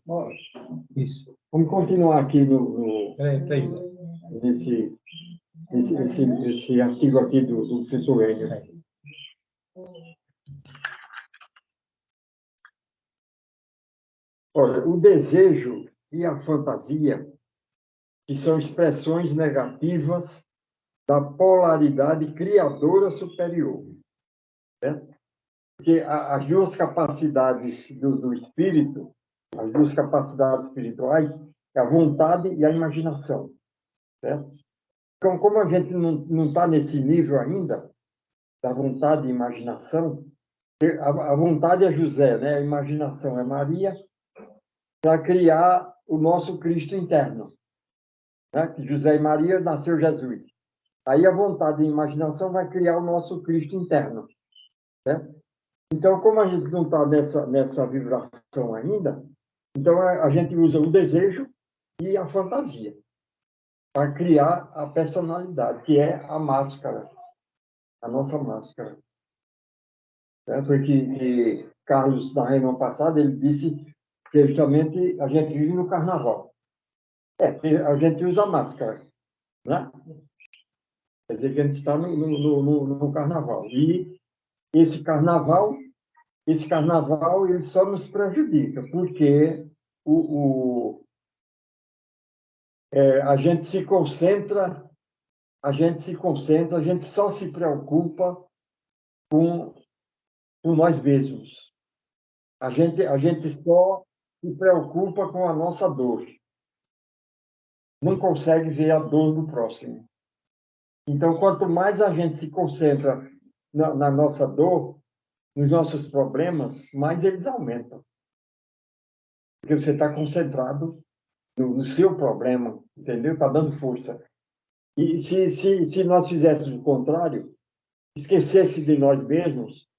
Bom, Isso. vamos continuar aqui Peraí, Zé. esse artigo aqui do professor Enio. Olha, o desejo e a fantasia, que são expressões negativas da polaridade criadora superior. Certo? Porque as duas capacidades do espírito, as duas capacidades espirituais, é a vontade e a imaginação. Certo? Então, como a gente não está nesse nível ainda, da vontade e imaginação, a vontade é José, né? A imaginação é Maria, para criar o nosso Cristo interno. Né? Que José e Maria nasceu Jesus. Aí a vontade e a imaginação vai criar o nosso Cristo interno. Né? Então, como a gente não está nessa vibração ainda, então a gente usa o desejo e a fantasia para criar a personalidade, que é a máscara, a nossa máscara. Foi que Carlos, na reunião passada, ele disse que justamente a gente vive no carnaval. Porque a gente usa máscara, né? Quer dizer que a gente está no carnaval. E esse carnaval, ele só nos prejudica, porque a gente se concentra, a gente só se preocupa com nós mesmos. A gente só se preocupa com a nossa dor. Não consegue ver a dor do próximo. Então, quanto mais a gente se concentra na nossa dor, nos nossos problemas, mais eles aumentam. Porque você está concentrado no seu problema, entendeu? Está dando força. E se nós fizéssemos o contrário, esquecesse de nós mesmos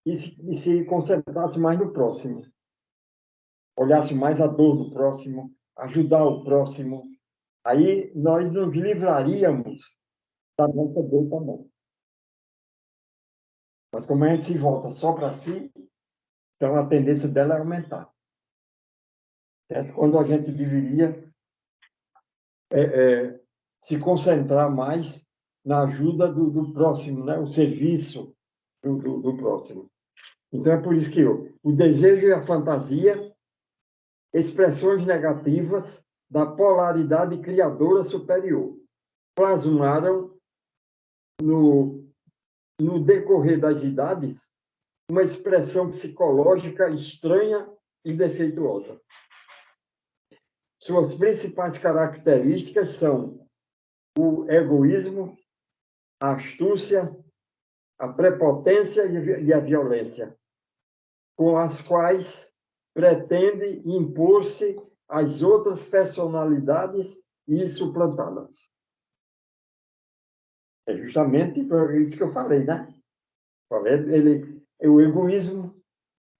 e se concentrasse mais no próximo, olhasse mais a dor do próximo, ajudar o próximo, aí nós nos livraríamos da nossa dor também. Mas como a gente se volta só para si, então a tendência dela é aumentar. Certo? Quando a gente deveria se concentrar mais na ajuda do próximo, né? O serviço do próximo. Então, é por isso que o desejo e a fantasia, expressões negativas da polaridade criadora superior, plasmaram no decorrer das idades uma expressão psicológica estranha e defeituosa. Suas principais características são o egoísmo, a astúcia, a prepotência e a violência, com as quais pretende impor-se às outras personalidades e suplantá-las. É justamente por isso que eu falei, né? O egoísmo,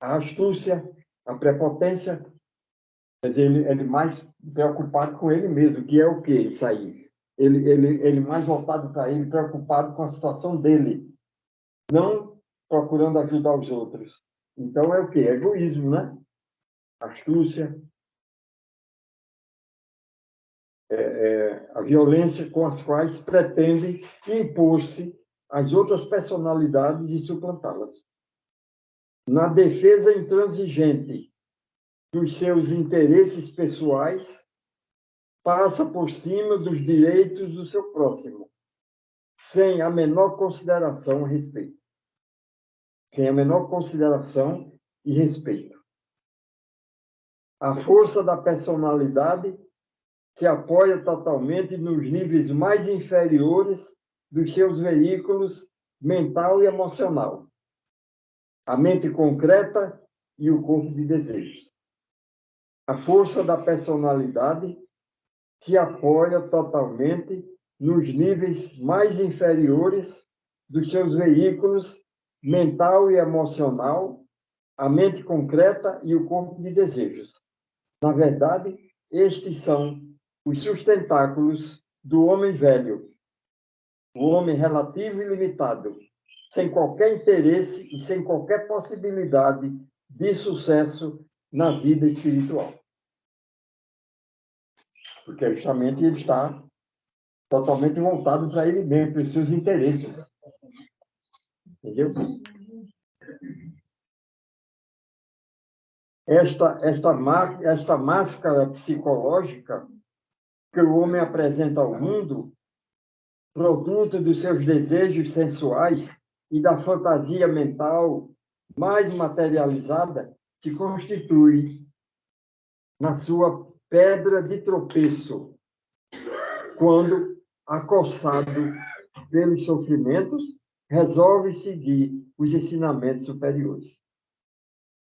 a astúcia, a prepotência, quer dizer, ele mais preocupado com ele mesmo, que é o quê? Isso aí. Ele mais voltado para ele, preocupado com a situação dele, não procurando ajudar os outros. Então, é o quê? Egoísmo, né? Astúcia, a violência com as quais pretende impor-se às outras personalidades e suplantá-las. Na defesa intransigente dos seus interesses pessoais, passa por cima dos direitos do seu próximo, sem a menor consideração a respeito. Sem a menor consideração e respeito. A força da personalidade se apoia totalmente nos níveis mais inferiores dos seus veículos mental e emocional, a mente concreta e o corpo de desejos. A força da personalidade se apoia totalmente nos níveis mais inferiores dos seus veículos mental e emocional, a mente concreta e o corpo de desejos. Na verdade, estes são os sustentáculos do homem velho, o homem relativo e limitado, sem qualquer interesse e sem qualquer possibilidade de sucesso na vida espiritual. porque justamente ele está totalmente voltado para ele mesmo, para os seus interesses. Entendeu? Esta máscara psicológica que o homem apresenta ao mundo, produto dos seus desejos sensuais e da fantasia mental mais materializada, se constitui na sua pedra de tropeço, quando, acossado pelos sofrimentos, resolve seguir os ensinamentos superiores.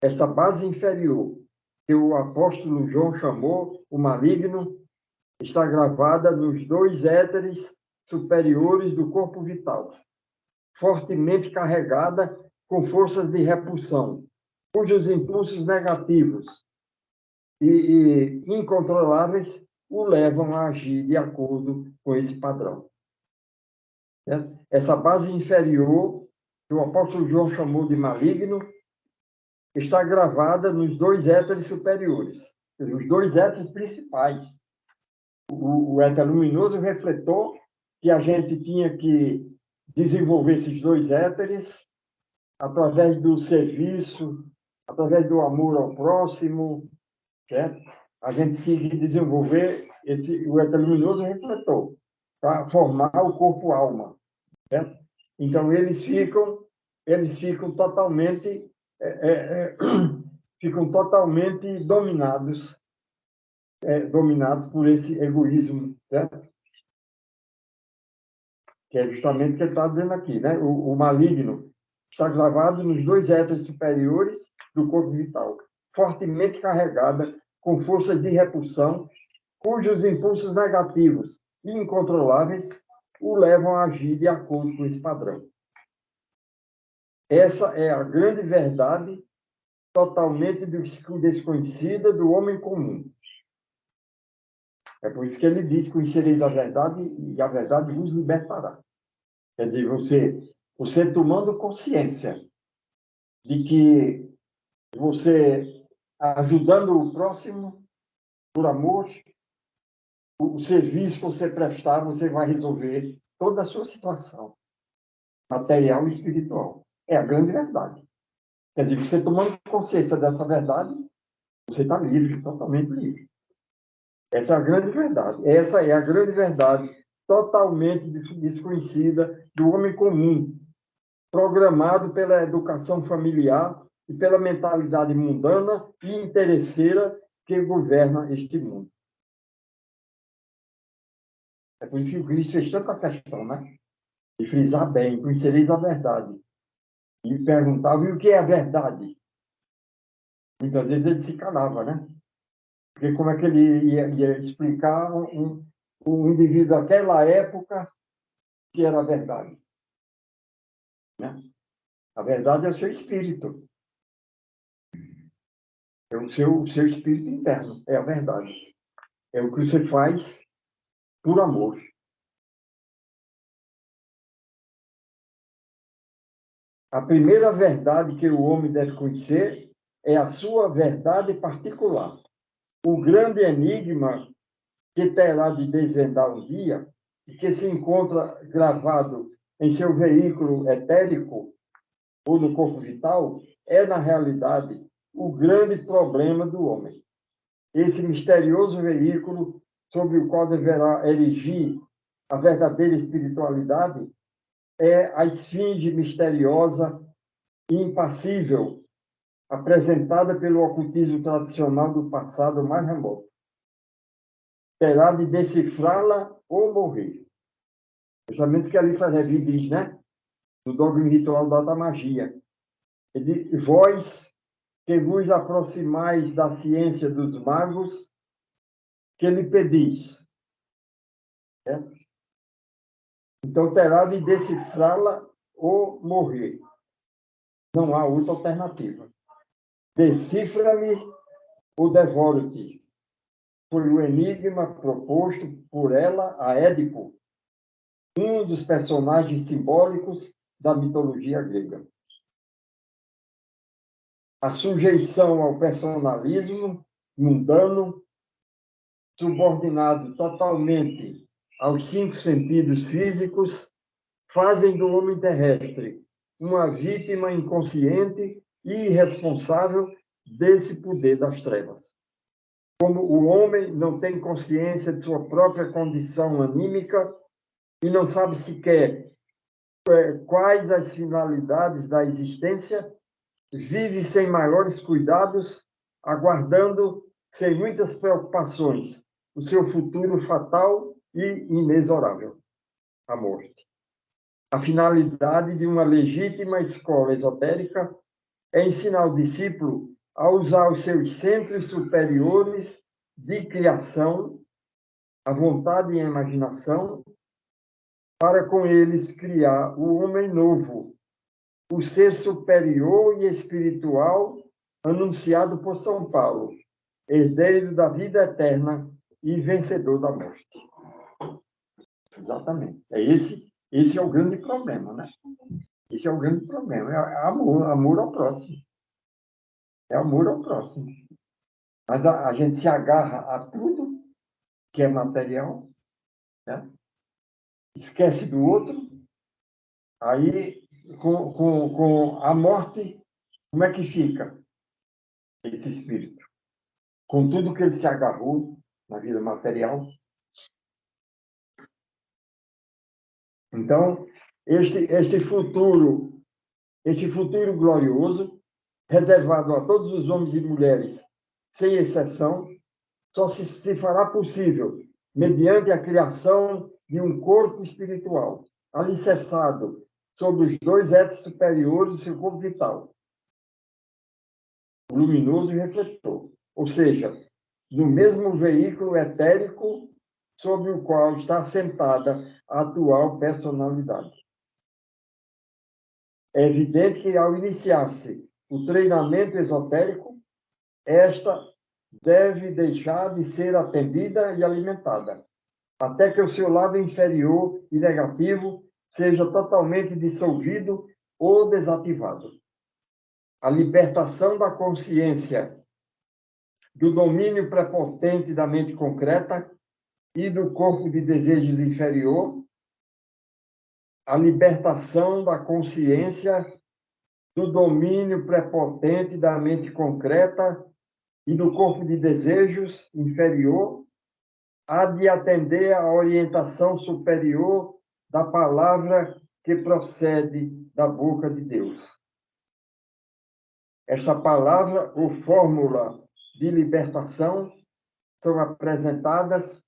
Esta base inferior, que o apóstolo João chamou o maligno, está gravada nos dois éteres superiores do corpo vital, fortemente carregada com forças de repulsão, cujos impulsos negativos e incontroláveis o levam a agir de acordo com esse padrão. Essa base inferior, que o apóstolo João chamou de maligno, está gravada nos dois éteres superiores, os dois éteres principais. O éter luminoso, o refletor, que a gente tinha que desenvolver esses dois éteres através do serviço, através do amor ao próximo, certo? A gente tinha que desenvolver o éter luminoso, o refletor, para formar o corpo-alma, certo? Então, eles ficam totalmente dominados por esse egoísmo, certo? Que é justamente o que ele está dizendo aqui, né? O maligno está gravado nos dois éteres superiores do corpo vital, fortemente carregada com forças de repulsão, cujos impulsos negativos e incontroláveis o levam a agir de acordo com esse padrão. Essa é a grande verdade totalmente desconhecida do homem comum. É por isso que ele diz: conhecereis a verdade e a verdade vos libertará. Quer dizer, você tomando consciência de que você, ajudando o próximo, por amor, o serviço que você prestar, você vai resolver toda a sua situação, material e espiritual. É a grande verdade. Quer dizer, você tomando consciência dessa verdade, você está livre, totalmente livre. Essa é a grande verdade. Essa é a grande verdade totalmente desconhecida do homem comum, programado pela educação familiar e pela mentalidade mundana e interesseira que governa este mundo. É por isso que o Cristo fez tanta questão, né? De frisar bem, conhecereis a verdade. E perguntava: e o que é a verdade? Muitas vezes ele se calava, né? Porque como é que ele ia explicar um indivíduo daquela época que era a verdade? Né? A verdade é o seu espírito. É o seu espírito interno. É a verdade. É o que você faz por amor. A primeira verdade que o homem deve conhecer é a sua verdade particular. O grande enigma que terá de desvendar um dia, e que se encontra gravado em seu veículo etérico ou no corpo vital, é, na realidade, o grande problema do homem. Esse misterioso veículo sobre o qual deverá erigir a verdadeira espiritualidade é a esfinge misteriosa e impassível apresentada pelo ocultismo tradicional do passado mais remoto. Terá de decifrá-la ou morrer. Justamente o que ali Levi diz, né? No dogma ritual da magia. Ele diz: vós que vos aproximais da ciência dos magos, que lhe pedis. Então, terá de decifrá-la ou morrer. Não há outra alternativa. Decifra-me ou devoro-te. Foi o enigma proposto por ela a Édipo, um dos personagens simbólicos da mitologia grega. A sujeição ao personalismo mundano subordinado totalmente aos 5 sentidos físicos, fazem do homem terrestre uma vítima inconsciente e irresponsável desse poder das trevas. Como o homem não tem consciência de sua própria condição anímica e não sabe sequer quais as finalidades da existência, vive sem maiores cuidados, aguardando, sem muitas preocupações, o seu futuro fatal e inexorável, a morte. A finalidade de uma legítima escola esotérica é ensinar o discípulo a usar os seus centros superiores de criação, a vontade e a imaginação, para com eles criar o homem novo, o ser superior e espiritual anunciado por São Paulo, herdeiro da vida eterna e vencedor da morte. Exatamente. Esse é o grande problema, né? Esse é o grande problema. É amor ao próximo. É amor ao próximo. Mas a gente se agarra a tudo que é material, né? Esquece do outro. Aí, com a morte, como é que fica esse espírito? Com tudo que ele se agarrou na vida material. Então, este futuro glorioso, reservado a todos os homens e mulheres, sem exceção, só se fará possível mediante a criação de um corpo espiritual, alicerçado sobre os 2 etos superiores do seu corpo vital, luminoso e refletor, ou seja, no mesmo veículo etérico sobre o qual está assentada a atual personalidade. É evidente que, ao iniciar-se o treinamento esotérico, esta deve deixar de ser atendida e alimentada, até que o seu lado inferior e negativo seja totalmente dissolvido ou desativado. A libertação da consciência do domínio prepotente da mente concreta e do corpo de desejos inferior, a libertação da consciência do domínio prepotente da mente concreta e do corpo de desejos inferior, há de atender à orientação superior da palavra que procede da boca de Deus. Esta palavra ou fórmula de libertação são apresentadas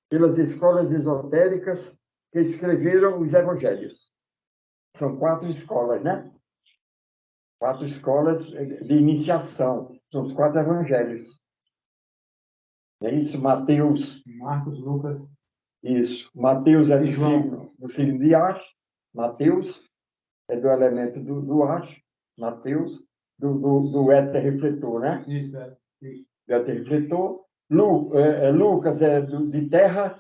pelas escolas esotéricas que escreveram os evangelhos. São 4 escolas, né? 4 escolas de iniciação. São os 4 evangelhos. É isso? Mateus. Marcos, Lucas. Isso. Mateus é João. do signo de ar. Mateus é do elemento do ar. Mateus, do éter refletor, né? Isso, é. Isso. Do éter refletor. Lucas é de terra,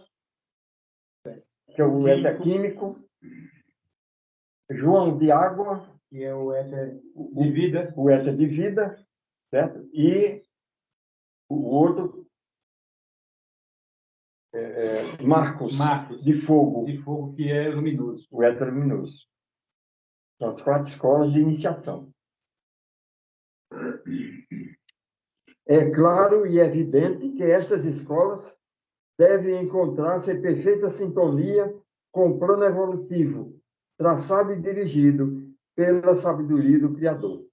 que é o éter químico. João de água, que é o éter de vida. O éter de vida, certo? E o outro, Marcos, de fogo. De fogo, que é luminoso. O éter luminoso. São as 4 escolas de iniciação. É claro e evidente que estas escolas devem encontrar-se em perfeita sintonia com o plano evolutivo, traçado e dirigido pela sabedoria do Criador.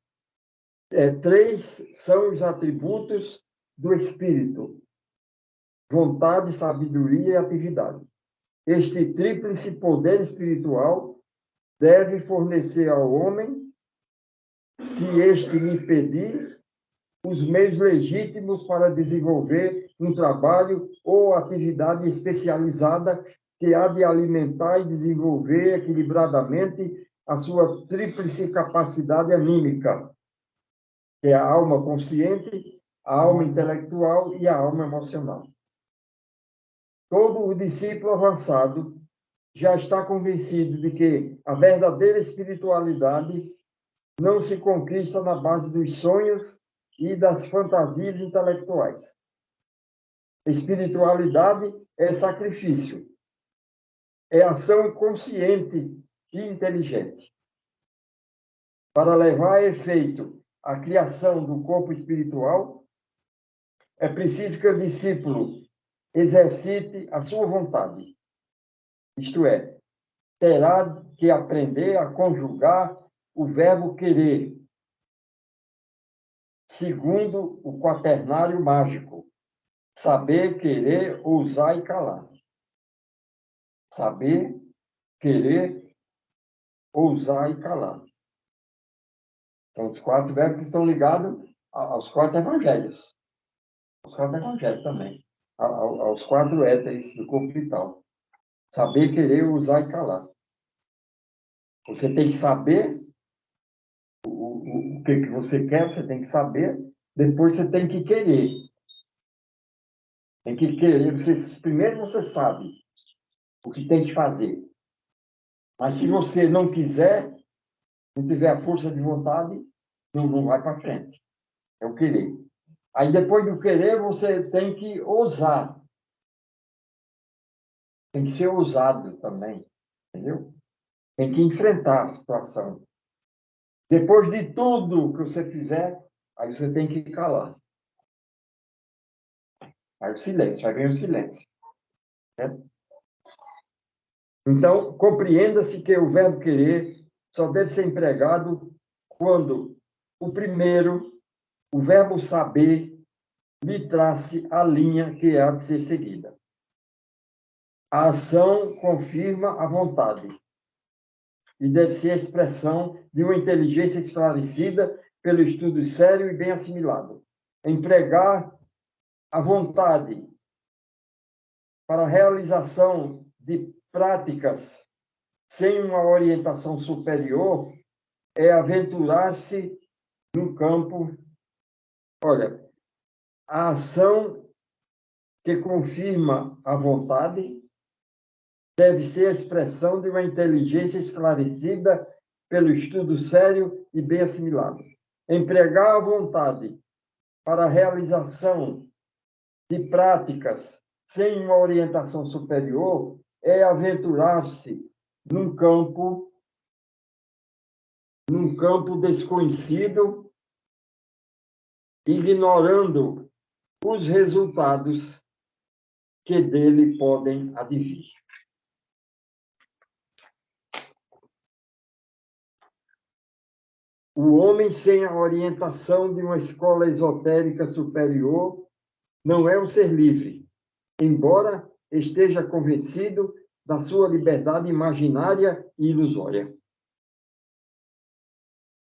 3 são os atributos do Espírito: vontade, sabedoria e atividade. Este tríplice poder espiritual deve fornecer ao homem, se este lhe pedir, os meios legítimos para desenvolver um trabalho ou atividade especializada que há de alimentar e desenvolver equilibradamente a sua tríplice capacidade anímica, que é a alma consciente, a alma intelectual e a alma emocional. Todo o discípulo avançado já está convencido de que a verdadeira espiritualidade não se conquista na base dos sonhos e das fantasias intelectuais. Espiritualidade é sacrifício, é ação consciente e inteligente. Para levar a efeito a criação do corpo espiritual, é preciso que o discípulo exercite a sua vontade. Isto é, terá que aprender a conjugar o verbo querer, segundo o quaternário mágico. Saber, querer, ousar e calar. Saber, querer, ousar e calar. São os 4 verbos que estão ligados aos 4 evangelhos. Os 4 evangelhos também. Aos 4 éteres do corpo vital. Saber, querer, ousar e calar. Você tem que saber o que você quer, você tem que saber. Depois você tem que querer. Tem que querer. Primeiro você sabe o que tem que fazer. Mas se você não quiser, não tiver a força de vontade, não vai para frente. É o querer. Aí, depois do querer, você tem que ousar. Tem que ser ousado também. Entendeu? Tem que enfrentar a situação. Depois de tudo que você fizer, aí você tem que calar. Aí o silêncio, aí vem o silêncio. Né? Então, compreenda-se que o verbo querer só deve ser empregado quando o primeiro, o verbo saber, lhe trace a linha que há de ser seguida. A ação confirma a vontade e deve ser a expressão de uma inteligência esclarecida pelo estudo sério e bem assimilado. Empregar a vontade para a realização de práticas sem uma orientação superior é aventurar-se no campo. Olha, a ação que confirma a vontade deve ser a expressão de uma inteligência esclarecida pelo estudo sério e bem assimilado. Empregar a vontade para a realização de práticas sem uma orientação superior é aventurar-se num campo desconhecido, ignorando os resultados que dele podem advir. O homem sem a orientação de uma escola esotérica superior não é um ser livre, embora esteja convencido da sua liberdade imaginária e ilusória.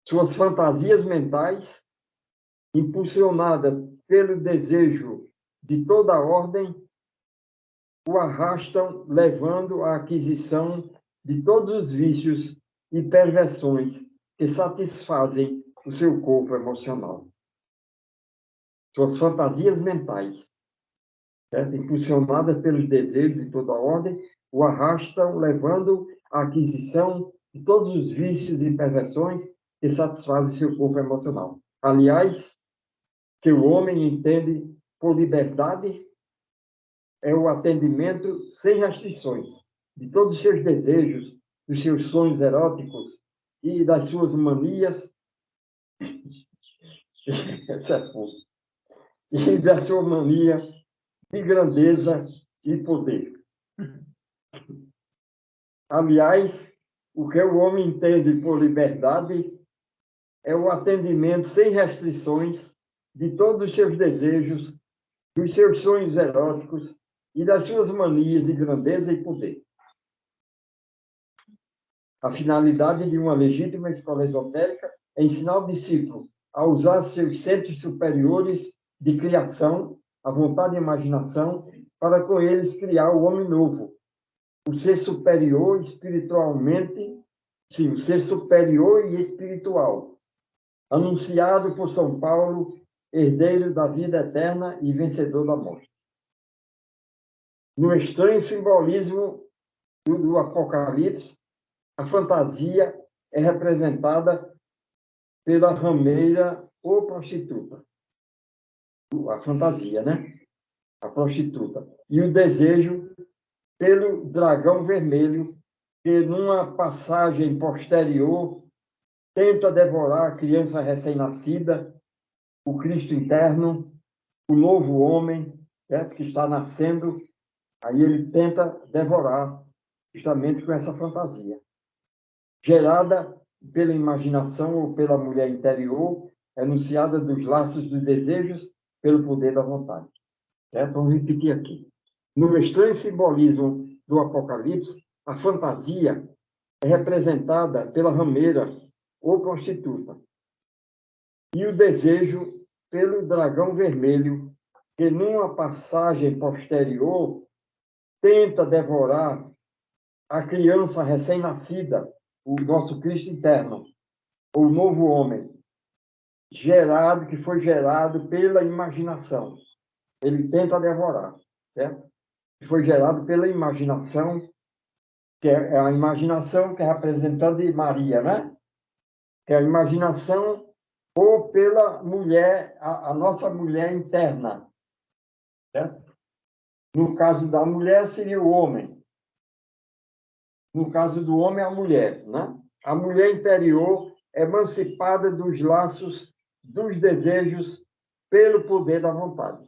Suas fantasias mentais, impulsionadas pelo desejo de toda ordem, o arrastam, levando à aquisição de todos os vícios e perversões que satisfazem o seu corpo emocional. Suas fantasias mentais, certo? Impulsionadas pelos desejos de toda ordem, o arrastam, levando à aquisição de todos os vícios e perversões que satisfazem seu corpo emocional. Aliás, que o homem entende por liberdade é o atendimento sem restrições de todos os seus desejos, dos seus sonhos eróticos e das suas manias, e da sua mania de grandeza e poder. Aliás, o que o homem entende por liberdade é o atendimento sem restrições de todos os seus desejos, dos seus sonhos eróticos e das suas manias de grandeza e poder. A finalidade de uma legítima escola esotérica é ensinar o discípulo a usar seus centros superiores de criação, a vontade e a imaginação, para com eles criar o homem novo, o ser superior espiritualmente, sim, o ser superior e espiritual, anunciado por São Paulo, herdeiro da vida eterna e vencedor da morte. No estranho simbolismo do Apocalipse, a fantasia é representada pela rameira ou prostituta. A fantasia, né? a prostituta. E o desejo pelo dragão vermelho, que numa passagem posterior tenta devorar a criança recém-nascida, o Cristo interno, o novo homem, que está nascendo, aí ele tenta devorar, justamente com essa fantasia. Gerada pela imaginação ou pela mulher interior, enunciada dos laços dos desejos pelo poder da vontade. Vamos repetir aqui. No estranho simbolismo do Apocalipse, a fantasia é representada pela rameira ou prostituta, e o desejo pelo dragão vermelho, que numa passagem posterior tenta devorar a criança recém-nascida, o nosso Cristo interno, o novo homem, que foi gerado pela imaginação. Ele tenta devorar, certo? Foi gerado pela imaginação, que é a imaginação que é representada de Maria, né? Que é a imaginação ou pela mulher, a nossa mulher interna, certo? No caso da mulher, seria o homem. No caso do homem, a mulher, né? A mulher interior, emancipada dos laços dos desejos pelo poder da vontade.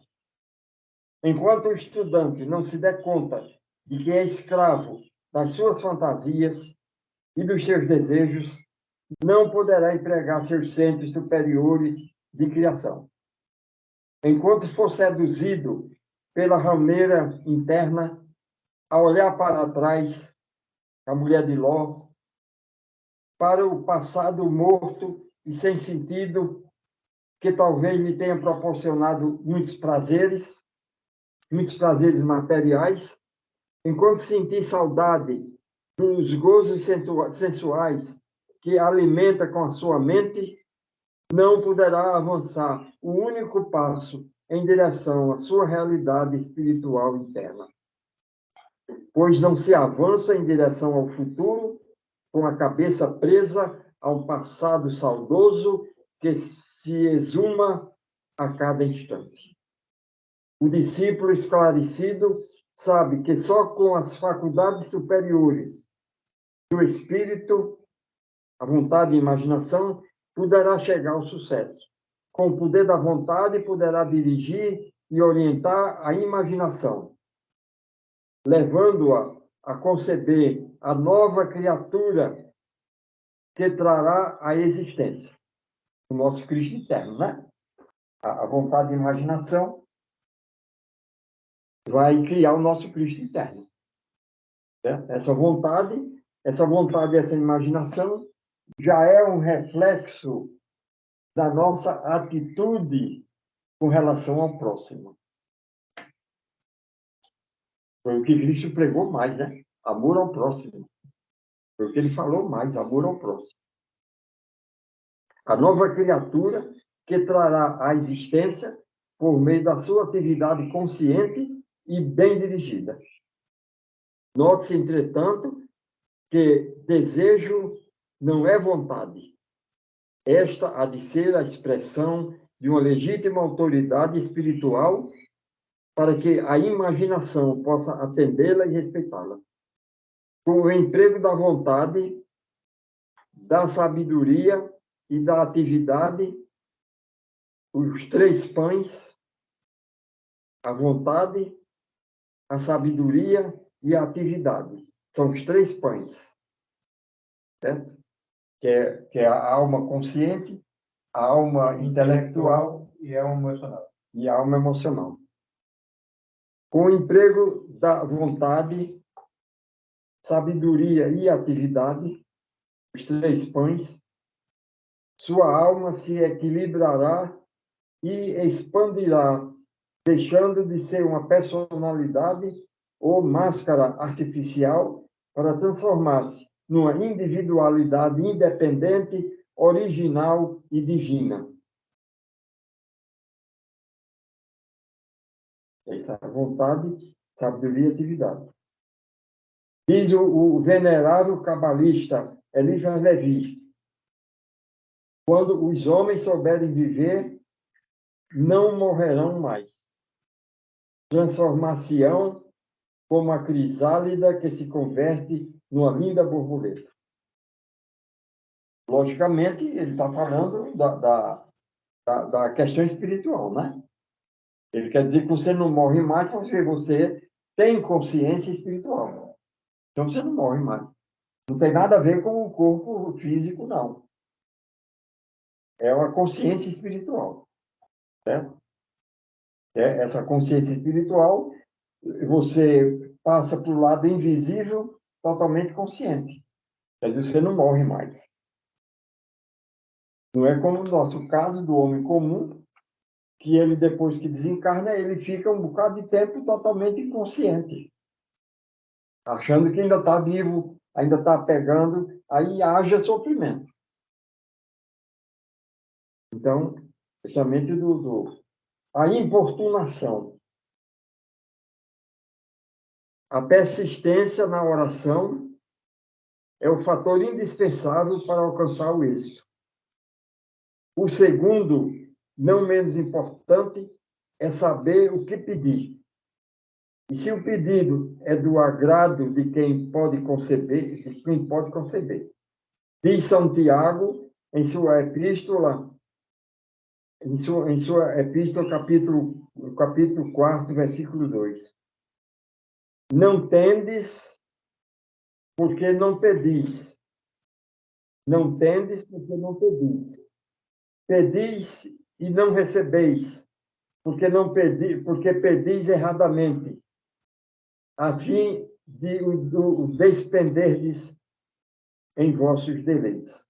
Enquanto o estudante não se der conta de que é escravo das suas fantasias e dos seus desejos, não poderá empregar seus centros superiores de criação. Enquanto for seduzido pela rameira interna, a olhar para trás, a mulher de Ló, para o passado morto e sem sentido, que talvez lhe tenha proporcionado muitos prazeres materiais, enquanto sentir saudade dos gozos sensuais que alimenta com a sua mente, não poderá avançar o único passo em direção à sua realidade espiritual interna. Pois não se avança em direção ao futuro com a cabeça presa a um passado saudoso que se exuma a cada instante. O discípulo esclarecido sabe que só com as faculdades superiores do espírito, a vontade e a imaginação, poderá chegar ao sucesso. Com o poder da vontade, poderá dirigir e orientar a imaginação, levando-a a conceber a nova criatura que trará a existência. O nosso Cristo interno, né? A vontade e a imaginação vai criar o nosso Cristo interno. Certo? Essa vontade, essa imaginação já é um reflexo da nossa atitude com relação ao próximo. Foi o que Cristo pregou mais, né? Amor ao próximo. Foi o que ele falou mais, amor ao próximo. A nova criatura que trará a existência por meio da sua atividade consciente e bem dirigida. Note-se, entretanto, que desejo não é vontade. Esta há de ser a expressão de uma legítima autoridade espiritual para que a imaginação possa atendê-la e respeitá-la. Com o emprego da vontade, da sabedoria e da atividade, os três pães, a vontade, a sabedoria e a atividade. São os três pães, certo? Que é a alma consciente, a alma intelectual e a alma emocional. E a alma emocional. Com o emprego da vontade, sabedoria e atividade, os três pães, sua alma se equilibrará e expandirá, deixando de ser uma personalidade ou máscara artificial para transformar-se numa individualidade independente, original e divina. Essa é a vontade, sabedoria e atividade. Diz o venerável cabalista Eliphas Levi: quando os homens souberem viver, não morrerão mais. transformação como a crisálida que se converte numa linda borboleta. Logicamente, ele está falando da questão espiritual, né? Ele quer dizer que você não morre mais porque você tem consciência espiritual. Então, você não morre mais. Não tem nada a ver com o corpo físico, não. É uma consciência espiritual. Certo? Essa consciência espiritual, você passa para o lado invisível, totalmente consciente. Quer dizer, você não morre mais. Não é como no nosso caso do homem comum, que ele, depois que desencarna, ele fica um bocado de tempo totalmente inconsciente, achando que ainda está vivo, ainda está pegando, aí haja sofrimento. Então, justamente a importunação, a persistência na oração é o fator indispensável para alcançar o êxito. O segundo, não menos importante, é saber o que pedir. E se o pedido é do agrado de quem pode conceber, Diz São Tiago, em sua epístola, capítulo 4, versículo 2. Não tendes porque não pedis. Não tendes porque não pedis. Pedis e não recebeis, porque pedis erradamente, a fim de o despenderdes em vossos deleites.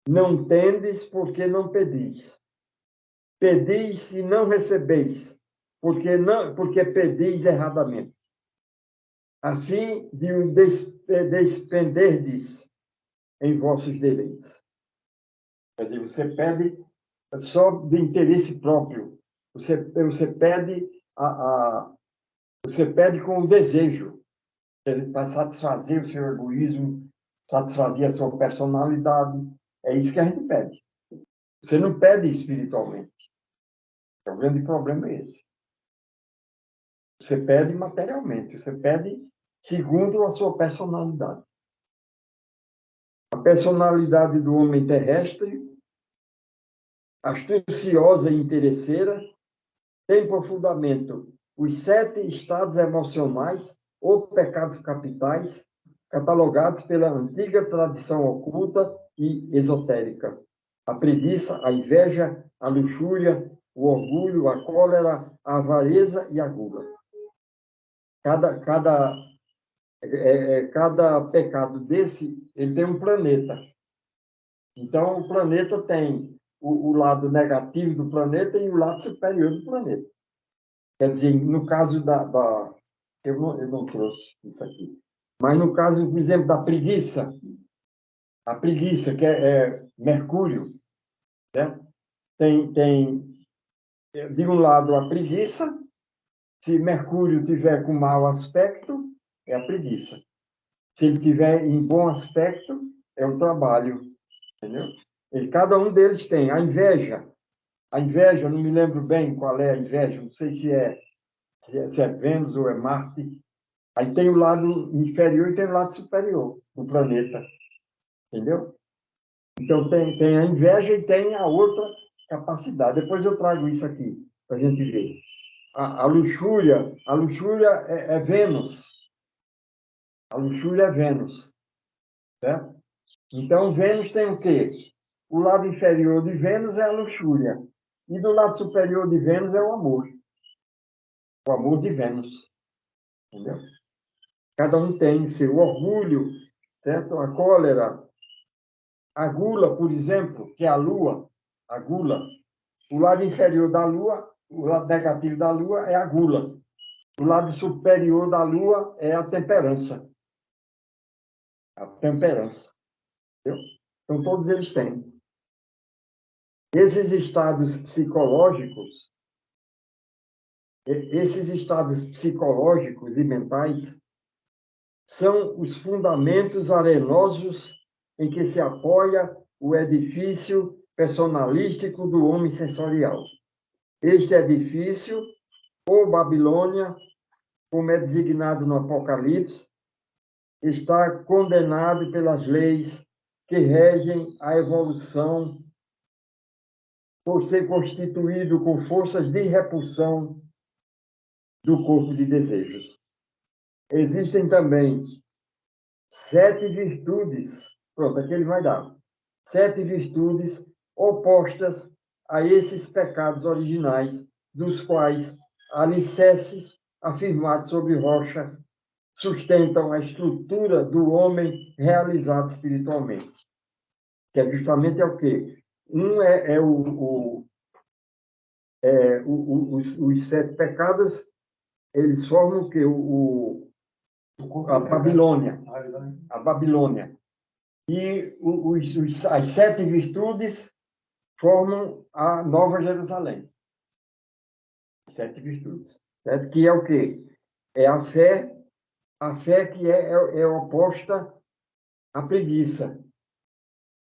Não tendes porque não pedis. Pedis e não recebeis, porque pedis erradamente, a fim de o despenderdes em vossos deleites. Quer dizer, você pede só de interesse próprio. Você pede você pede com o desejo para satisfazer o seu egoísmo, satisfazer a sua personalidade. É isso que a gente pede. Você não pede espiritualmente. O grande problema é esse. Você pede materialmente, você pede segundo a sua personalidade. A personalidade do homem terrestre, astuciosa e interesseira, tem por fundamento os 7 estados emocionais ou pecados capitais, catalogados pela antiga tradição oculta e esotérica. A preguiça, a inveja, a luxúria, o orgulho, a cólera, a avareza e a gula. Cada pecado desse, ele tem um planeta. Então, o planeta tem o lado negativo do planeta e o lado superior do planeta. Quer dizer, no caso eu não trouxe isso aqui, mas no caso, por exemplo, da preguiça, a preguiça, que é Mercúrio, né? Tem, de um lado, a preguiça. Se Mercúrio tiver com mau aspecto, é a preguiça. Se ele tiver em bom aspecto, é o trabalho. Entendeu? Cada um deles tem. A inveja, eu não me lembro bem qual é a inveja, não sei se é Vênus ou é Marte. Aí tem o lado inferior e tem o lado superior do planeta. Entendeu? Então, tem a inveja e tem a outra capacidade. Depois eu trago isso aqui, para a gente ver. A luxúria é Vênus. A luxúria é Vênus. Certo? Então, Vênus tem o quê? O lado inferior de Vênus é a luxúria. E do lado superior de Vênus é o amor. O amor de Vênus. Entendeu? Cada um tem seu orgulho, certo? A cólera. A gula, por exemplo, que é a lua. A gula. O lado inferior da lua, o lado negativo da lua é a gula. O lado superior da lua é a temperança. A temperança. Entendeu? Então, todos eles têm. Esses estados psicológicos e mentais são os fundamentos arenosos em que se apoia o edifício personalístico do homem sensorial. Este edifício ou Babilônia, como é designado no Apocalipse, está condenado pelas leis que regem a evolução por ser constituído com forças de repulsão do corpo de desejos. Existem também 7 virtudes, pronto, aqui ele vai dar, 7 virtudes opostas a esses pecados originais, dos quais alicerces afirmados sobre rocha sustentam a estrutura do homem realizado espiritualmente. Que é justamente o quê? Um os 7 pecados, eles formam o quê? A Babilônia. A Babilônia. E as 7 virtudes formam a Nova Jerusalém. 7 virtudes. Certo? Que é o quê? É a fé que é oposta à preguiça.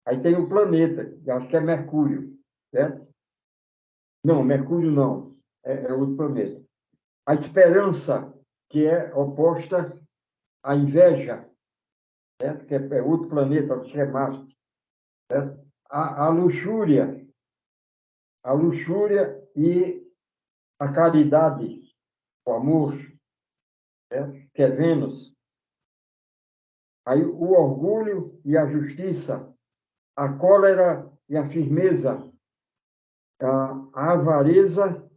Aí tem o planeta, que acho que é Mercúrio, certo? Não, Mercúrio não, é outro planeta. A esperança, que é oposta à inveja, certo? Que é outro planeta, acho que é Marte, certo? A luxúria e a caridade, o amor, certo? Que é Vênus. Aí o orgulho e a justiça, a cólera e a firmeza, a avareza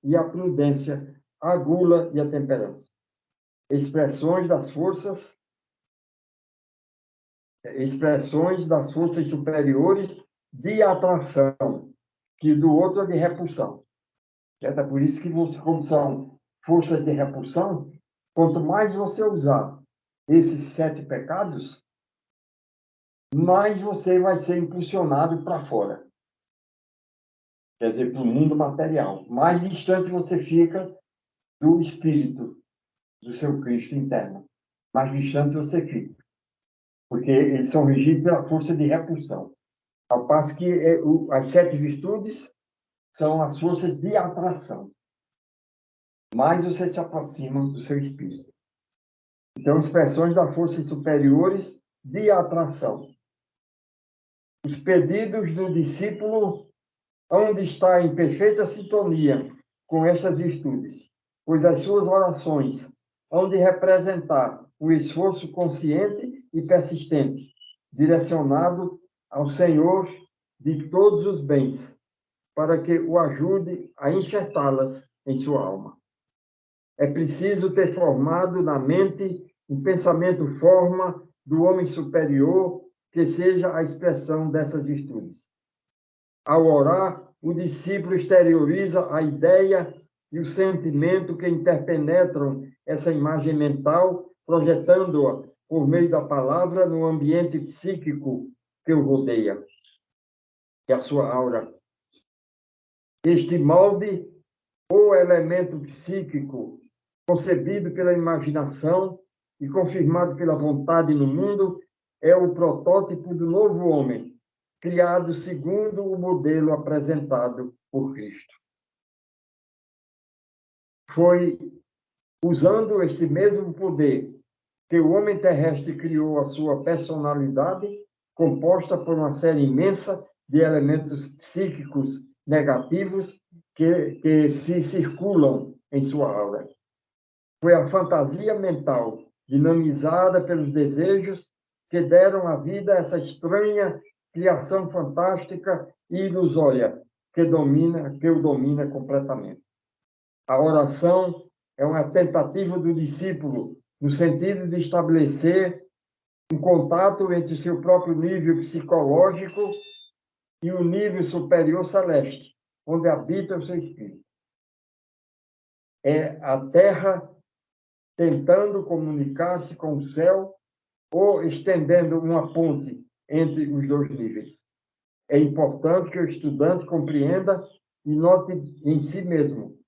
e a prudência, a gula e a temperança. Expressões das forças superiores de atração, que do outro é de repulsão. É por isso que, como são forças de repulsão, quanto mais você usar esses 7 pecados, mais você vai ser impulsionado para fora. Quer dizer, para o mundo material. Mais distante você fica do espírito, do seu Cristo interno. Mais distante você fica. Porque eles são regidos pela força de repulsão. Ao passo que as 7 virtudes são as forças de atração. Mais você se aproxima do seu espírito. Então, expressões das forças superiores de atração. Os pedidos do discípulo hão de estar em perfeita sintonia com estas virtudes, pois as suas orações hão de representar o esforço consciente e persistente, direcionado ao Senhor de todos os bens, para que o ajude a enxertá-las em sua alma. É preciso ter formado na mente um pensamento forma do homem superior que seja a expressão dessas virtudes. Ao orar, o discípulo exterioriza a ideia e o sentimento que interpenetram essa imagem mental, projetando-a por meio da palavra no ambiente psíquico que o rodeia, que é a sua aura. Este molde ou elemento psíquico concebido pela imaginação e confirmado pela vontade no mundo é o protótipo do novo homem, criado segundo o modelo apresentado por Cristo. Foi usando este mesmo poder que o homem terrestre criou a sua personalidade, composta por uma série imensa de elementos psíquicos negativos que se circulam em sua aura. Foi a fantasia mental, dinamizada pelos desejos, que deram à vida essa estranha criação fantástica e ilusória que o domina completamente. A oração é uma tentativa do discípulo no sentido de estabelecer um contato entre o seu próprio nível psicológico e o nível superior celeste, onde habita o seu espírito. É a terra tentando comunicar-se com o céu ou estendendo uma ponte entre os 2 níveis. É importante que o estudante compreenda e note em si mesmo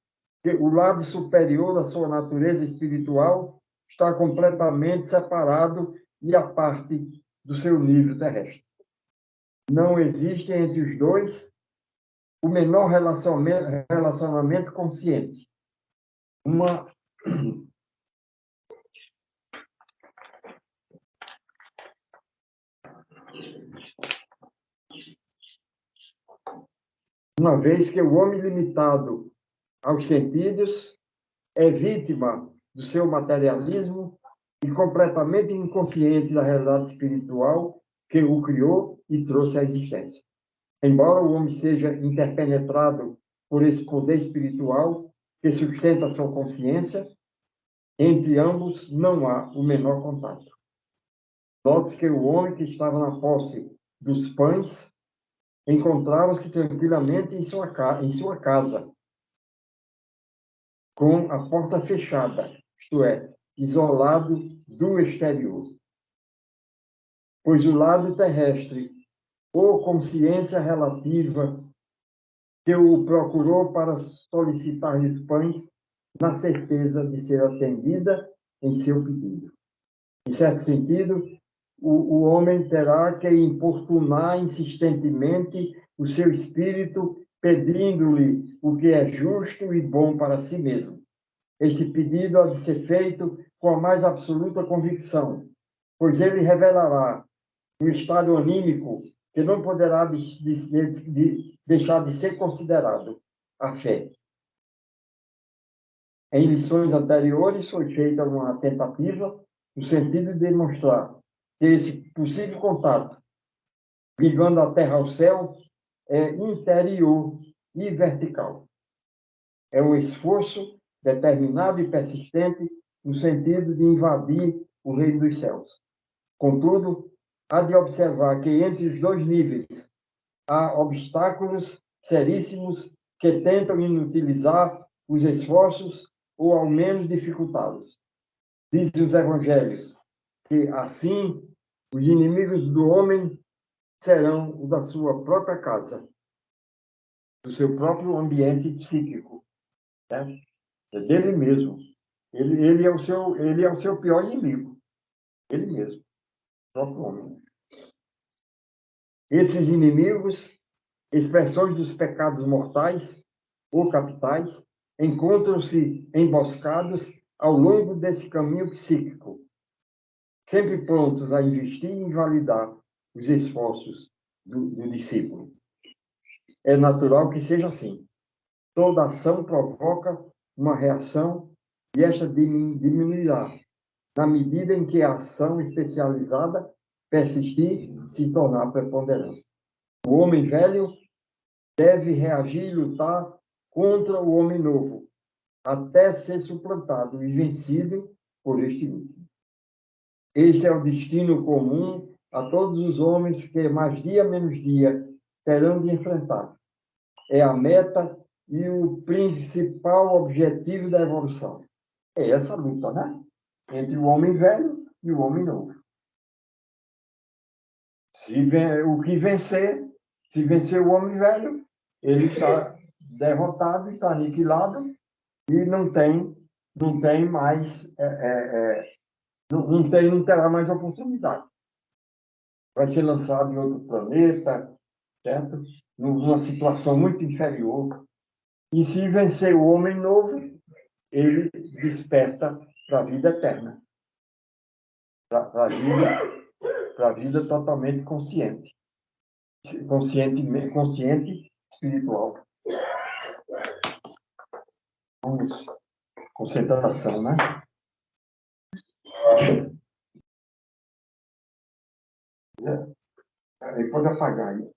que o lado superior da sua natureza espiritual está completamente separado e à parte do seu nível terrestre. Não existe entre os dois o menor relacionamento consciente. Uma vez que o homem limitado aos sentidos é vítima do seu materialismo e completamente inconsciente da realidade espiritual que o criou e trouxe à existência. Embora o homem seja interpenetrado por esse poder espiritual que sustenta a sua consciência, entre ambos não há o menor contato. Note-se que o homem que estava na posse dos pães encontrava-se tranquilamente em sua casa, com a porta fechada, isto é, isolado do exterior. Pois o lado terrestre, ou consciência relativa, que o procurou para solicitar-lhe pães, na certeza de ser atendida em seu pedido. Em certo sentido, o homem terá que importunar insistentemente o seu espírito, pedindo-lhe o que é justo e bom para si mesmo. Este pedido há de ser feito com a mais absoluta convicção, pois ele revelará um estado anímico que não poderá deixar de ser considerado a fé. Em lições anteriores foi feita uma tentativa no sentido de demonstrar que esse possível contato, ligando a terra ao céu, é interior e vertical. É um esforço determinado e persistente no sentido de invadir o reino dos céus. Contudo, há de observar que entre os dois níveis há obstáculos seríssimos que tentam inutilizar os esforços ou ao menos dificultá-los. Dizem os evangelhos que, assim, os inimigos do homem serão os da sua própria casa, do seu próprio ambiente psíquico, né? É dele mesmo. Ele é o seu pior inimigo. Ele mesmo, o próprio homem. Esses inimigos, expressões dos pecados mortais ou capitais, encontram-se emboscados ao longo desse caminho psíquico, sempre prontos a investir e invalidar os esforços do discípulo. É natural que seja assim. Toda ação provoca uma reação e esta diminuirá na medida em que a ação especializada persistir se tornar preponderante. O homem velho deve reagir e lutar contra o homem novo, até ser suplantado e vencido por este último. Este é o destino comum a todos os homens que, mais dia menos dia, terão de enfrentar. É a meta e o principal objetivo da evolução. É essa luta, né? Entre o homem velho e o homem novo. O que vencer, se vencer o homem velho, ele está derrotado, está aniquilado e não tem mais, não terá mais oportunidade. Vai ser lançado em outro planeta, certo? Numa situação muito inferior. E se vencer o homem novo, ele desperta para a vida eterna, para a vida totalmente consciente, consciente espiritual. Vamos, concentração, né? Aí pode apagar aí.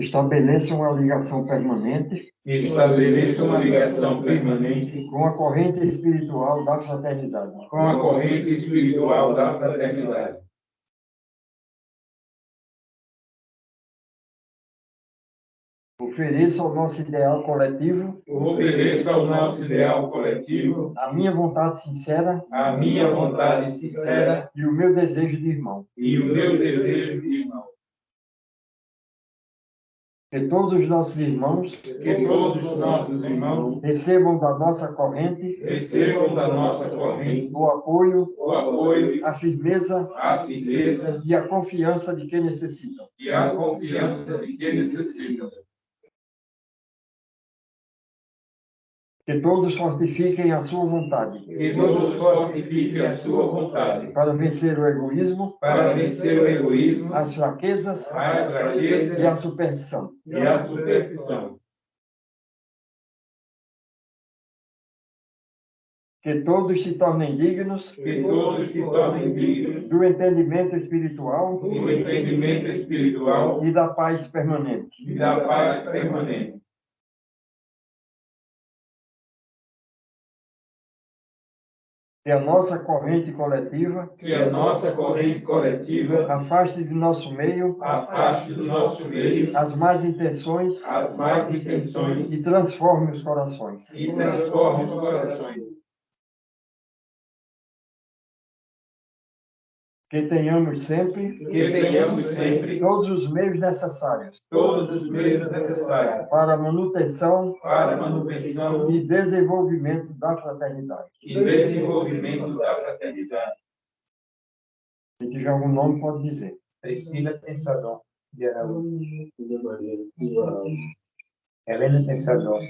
estabeleça uma ligação permanente estabeleça uma ligação permanente com a corrente espiritual da fraternidade. com a corrente espiritual da fraternidade. Ofereça ao nosso ideal coletivo Ofereça ao nosso ideal coletivo a minha vontade sincera a minha vontade sincera e o meu desejo de irmão. e o meu desejo de irmão. Que todos os nossos irmãos Que todos os nossos irmãos recebam da nossa corrente recebam da nossa corrente o apoio, o apoio, a firmeza a firmeza e a confiança de que necessitam. e a confiança de que necessitam. Que todos fortifiquem a sua vontade Que todos fortifiquem a sua vontade para vencer o egoísmo, para vencer o egoísmo, as fraquezas as fraquezas e a superstição. e a superstição. Que todos se tornem dignos Que todos se tornem dignos do entendimento espiritual do entendimento espiritual e da paz permanente. e da paz permanente. Que a nossa corrente coletiva Que a nossa corrente coletiva afaste do nosso meio afaste do nosso meio as más intenções as más intenções e transforme os corações. e transforme os corações. Que tenhamos sempre Que tenhamos sempre todos os meios necessários todos os meios necessários para a manutenção para a manutenção e desenvolvimento da fraternidade. e desenvolvimento da fraternidade. Se tiver algum nome, pode dizer. Priscila Pensador de Araújo. Helena Pensador.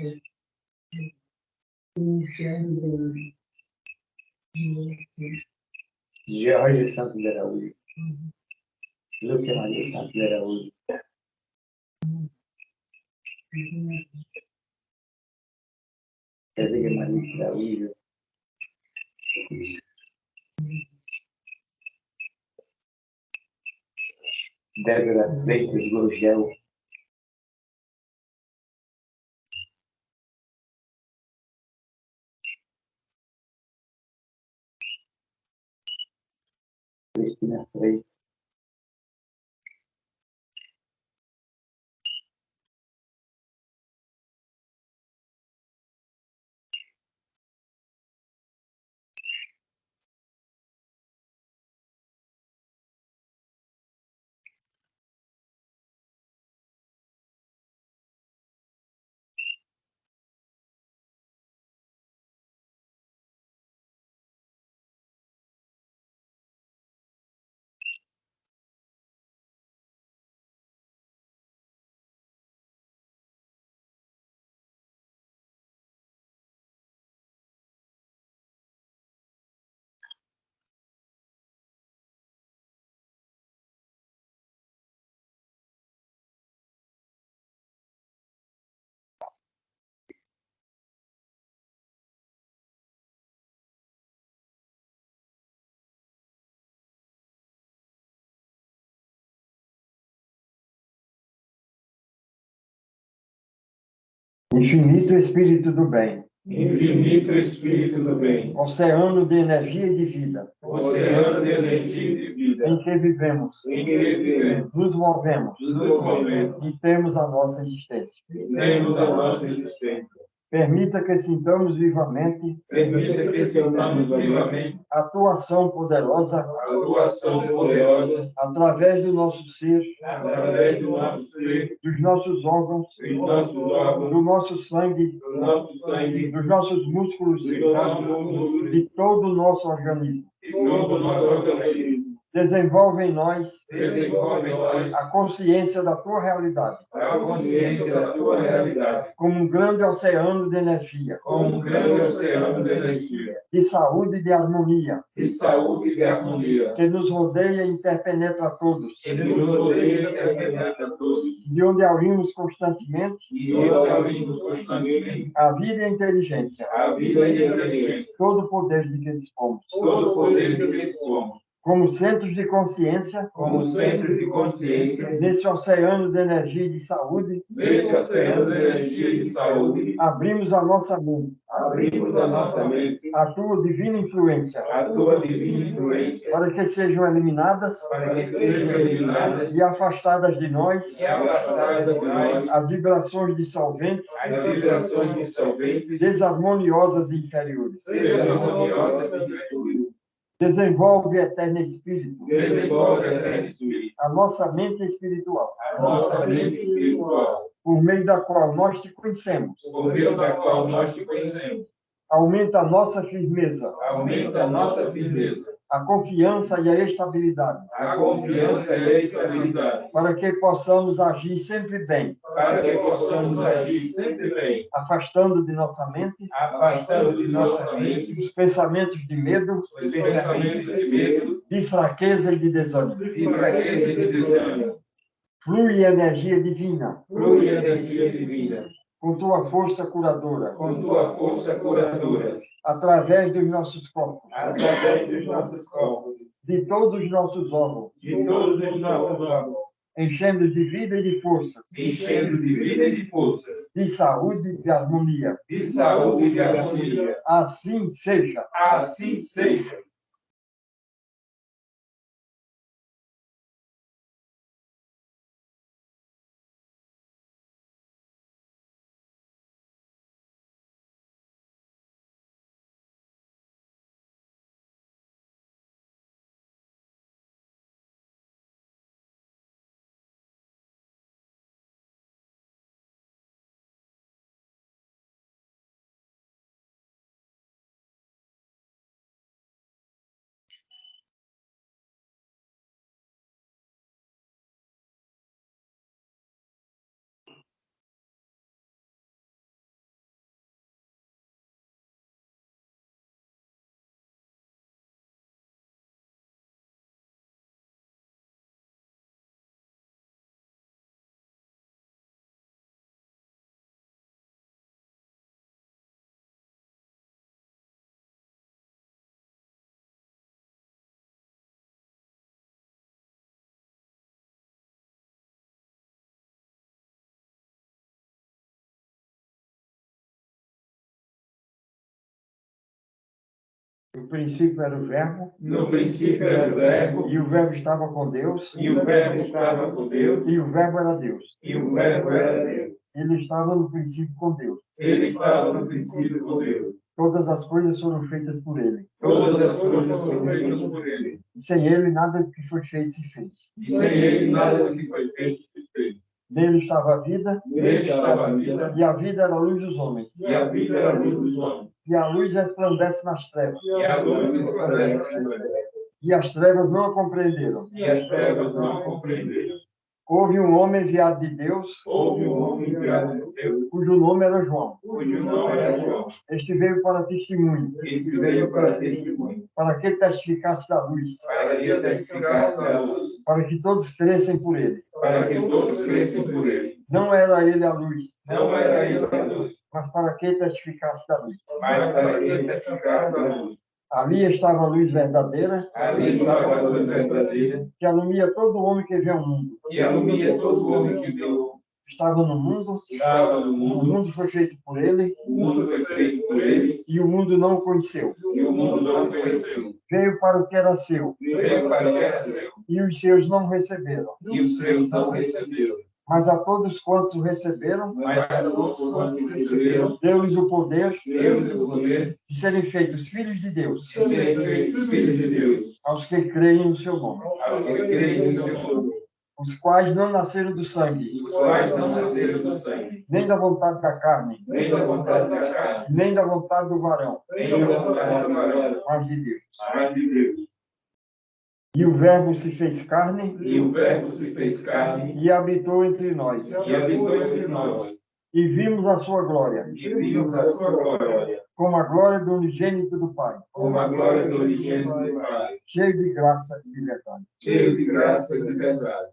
Jorge Santos de Araújo. Lúcia Maria Santos de Araújo. Célia Maria de Araújo. Débora Freitas Gurgel. Cristina Freitas. Infinito Espírito do Bem, Infinito Espírito do bem, oceano de energia e de vida, oceano de energia e de vida, em que vivemos, em que vivemos, nos movemos nos movemos, e temos a nossa existência. temos a nossa existência. Permita que sintamos vivamente Permita que sintamos vivamente a tua ação poderosa a tua ação poderosa através do nosso ser, através do nosso ser, dos nossos órgãos, dos nossos órgãos, do nosso sangue, do nosso sangue, dos nossos músculos, dos nossos músculos, de todo o nosso organismo. de todo o nosso organismo. Desenvolve em nós Desenvolve em nós a consciência da tua realidade, a consciência da tua realidade, como um grande oceano de energia, como um grande oceano de energia, de saúde e de harmonia, de saúde e de harmonia, que nos rodeia e interpenetra a todos, que nos rodeia e penetra a todos, de onde aurimos constantemente e onde abrimos constantemente a vida e a inteligência, a vida e a inteligência, todo o poder de que dispomos. todo o poder de que dispomos, como centros de consciência como centro de consciência, nesse oceano de energia e de saúde, neste oceano de energia e de saúde, abrimos a nossa mente abrimos a nossa mente à tua divina influência, à tua divina influência, para que sejam eliminadas para que sejam eliminadas e afastadas de nós e afastadas de nós as vibrações dissolventes, as vibrações dissolventes, desarmoniosas e inferiores. desarmoniosas e inferiores. Desenvolve, eterno Espírito, Desenvolve eterno Espírito, a nossa mente espiritual, a nossa mente espiritual, por meio da qual nós te conhecemos. por meio da qual nós te conhecemos. Aumenta a nossa firmeza, Aumenta a nossa firmeza, a confiança e a estabilidade, a confiança e a estabilidade, para que possamos agir sempre bem, para que possamos agir sempre bem, afastando de nossa mente afastando de nossa mente os pensamentos de medo, os pensamentos de medo, de fraqueza e de desânimo. de fraqueza e de desânimo. Flui energia divina, Flui energia divina, com tua força curadora, com tua força curadora, através dos nossos corpos, através dos nossos corpos, de todos os nossos órgãos, de todos os nossos órgãos, enchendo de vida e de força, enchendo de vida e de forças, de saúde e de harmonia. de saúde e de harmonia. Assim seja. Assim seja. No princípio era o Verbo, No princípio era o Verbo, e o Verbo estava com Deus, e o Verbo estava com Deus, e o Verbo era Deus. e o Verbo era Deus. Ele estava no princípio com Deus. Ele estava no princípio com Deus. Todas as coisas foram feitas por ele. Todas as coisas foram feitas por ele. Sem ele, nada do que foi feito se fez. E sem ele, nada do que foi feito se fez. Nele estava a vida, Nele estava a vida, e a vida era a luz dos homens. e a vida era a luz dos homens. E a luz resplandece nas trevas, E a luz resplandece nas trevas. e as trevas não a compreenderam. E as trevas não a compreenderam. Houve um homem enviado de Deus, Houve um homem enviado de Deus, cujo nome era João. cujo nome era João. Este veio para testemunho, Este veio para testemunho, para que testificasse da luz, para que testificasse da luz, para que todos crescem por ele. para que todos cresçam por ele. Não era ele a luz, Não era ele a luz, mas para que testificasse da luz. mas para que testificasse da luz. Ali estava a luz verdadeira, Ali estava a luz verdadeira, que alumia todo homem que vê o mundo. e alumia todo homem que viu. Estava no mundo, Estava no o mundo, mundo foi feito por ele, o mundo foi feito por ele, e o mundo não o conheceu. e o mundo não o conheceu. Veio para o que era seu, Veio para o que era seu, e os seus não receberam. e os seus não receberam. Mas a todos quantos o receberam, Mas a todos quantos receberam, deu-lhes o poder deu-lhes o poder de serem feitos filhos de Deus, de serem feitos filhos de Deus, aos que creem no seu nome, aos que creem no seu nome, os quais não nasceram do sangue, os quais não nasceram do sangue, nem da vontade da carne, nem da vontade da carne, nem da vontade do varão, nem da vontade do varão, mas de Deus. mas de Deus. E o Verbo se fez carne E o Verbo se fez carne e habitou entre nós, e habitou entre nós, e vimos a sua glória, e vimos a sua glória, como a glória do unigênito do Pai, como a glória do unigênito do Pai, cheio de graça e de verdade. cheio de graça e de verdade.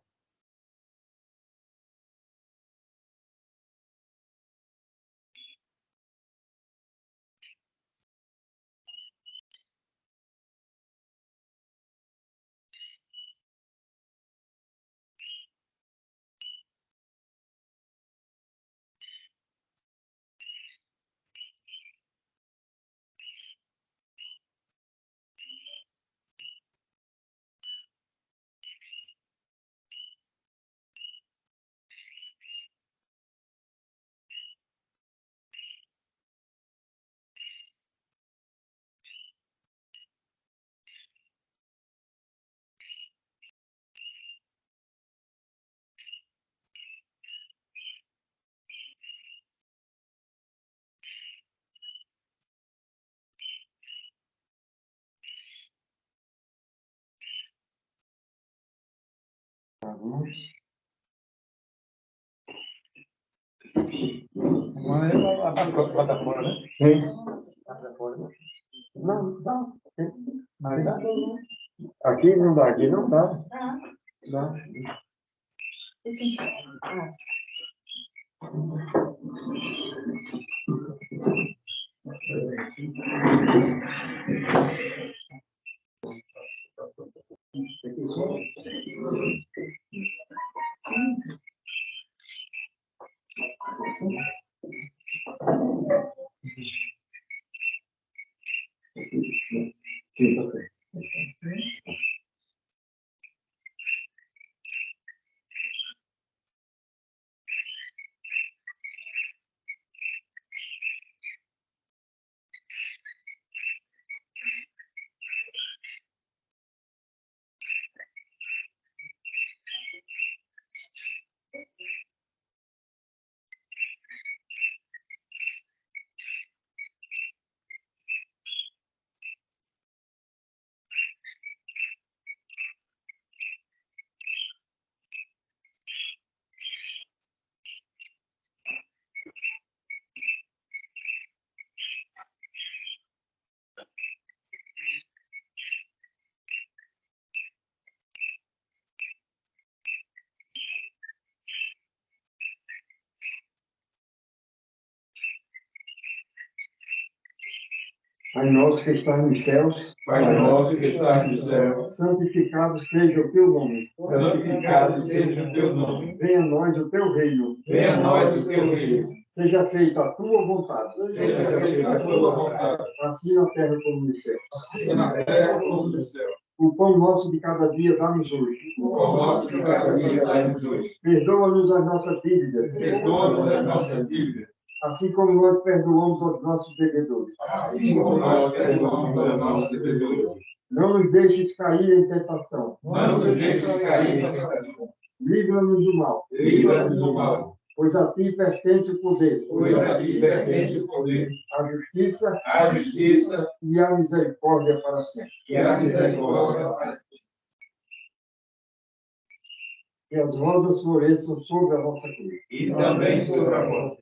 Bota fora, né? Hein? Bota fora. Não, dá. Mas dá. Aqui não dá, aqui não dá. Dá. Sim, tá certo. Pai nosso que está nos céus, Pai nosso que está no céu, santificado seja o teu nome. santificado seja o teu nome. Venha a nós o teu reino. Venha a nós o teu reino. Seja feita a tua vontade. Seja feita a tua vontade, Assim na terra como no céu. assim na terra como no céu. O pão nosso de cada dia dá-nos hoje. O pão nosso de cada dia dá-nos hoje. Perdoa-nos as nossas dívidas. Perdoa-nos as nossas dívidas, Assim como nós perdoamos aos nossos devedores. assim como nós perdoamos aos nossos devedores. Não nos deixes cair em tentação. Não nos deixes cair na tentação. Livra-nos do mal. Livra-nos do mal, Pois a ti pertence o poder, pois a ti pertence o poder, a justiça a justiça e a misericórdia para sempre. e a misericórdia para sempre. Que as rosas floresçam sobre a vossa cruz. E também sobre a vossa.